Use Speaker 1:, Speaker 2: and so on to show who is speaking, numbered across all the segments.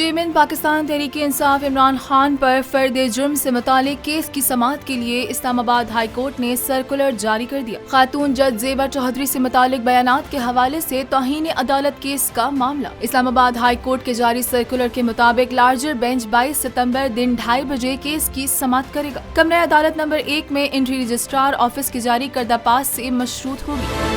Speaker 1: Chairman Pakistan Tehreek Insaf Imran Khan पर फर्द जुर्म से मुतालिक केस की समाअत के लिए इस्लामाबाद हाई कोर्ट ने सर्कुलर जारी कर दिया। खातून जज जेबा चौधरी से मुतालिक बयानात के हवाले से तौहीन अदालत केस का मामला। इस्लामाबाद हाई कोर्ट के जारी सर्कुलर के मुताबिक लार्जर बेंच 22 सितंबर दिन 2:30 बजे केस की समाअत करेगा। कमरा अदालत नंबर 1 में एंट्री रजिस्ट्रार ऑफिस की जारी करदा पास से मशरूत होगी।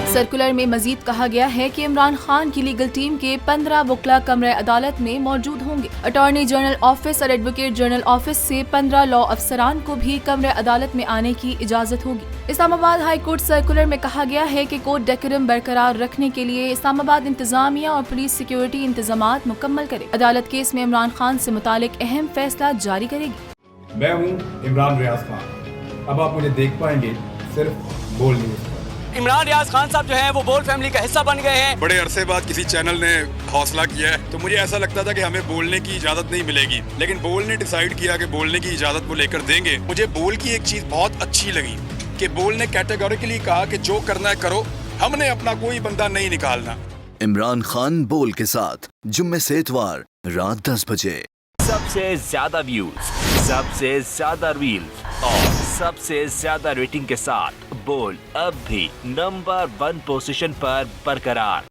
Speaker 1: सर्कुलर में मजीद कहा गया है कि इमरान खान की लीगल टीम के 15 वकला कमरे अदालत में मौजूद होंगे। अटॉर्नी जनरल ऑफिस और एडवोकेट जनरल ऑफिस से 15 लॉ अफसरान को भी कमरे अदालत में आने की इजाजत होगी। इस्लामाबाद हाई कोर्ट सर्कुलर में कहा गया है कि कोर्ट डेकोरम बरकरार रखने के लिए इस्लामाबाद इंतजामिया और पुलिस सिक्योरिटी इंतजामात मुकम्मल करे। अदालत केस में इमरान खान से मुतालिक अहम फैसला जारी करेगी।
Speaker 2: मैं हूँ इमरान रियाज खान। अब आप मुझे देख पाएंगे सिर्फ बोल न्यूज़ पर।
Speaker 3: इमरान रियाज खान साहब जो हैं वो बोल फैमिली का हिस्सा बन गए हैं।
Speaker 4: बड़े अरसे बाद किसी चैनल ने हौसला किया है, तो मुझे ऐसा लगता था कि हमें बोलने की इजाजत नहीं मिलेगी, लेकिन बोल ने डिसाइड किया कि बोलने की इजाजत वो लेकर देंगे। मुझे बोल की एक चीज बहुत अच्छी लगी कि बोल ने कैटेगोरिकली कहा कि जो करना है करो, हमने अपना कोई बंदा नहीं निकालना।
Speaker 5: इमरान खान बोल के साथ जुम्मे से इतवार रात 10 बजे।
Speaker 6: सबसे ज्यादा व्यूज, सबसे ज्यादा रील्स और सबसे ज्यादा रेटिंग के साथ बोल अब भी नंबर 1 पोजीशन पर बरकरार।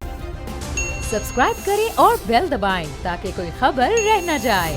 Speaker 7: सब्सक्राइब करें और बेल दबाएं ताकि कोई खबर रह न जाए।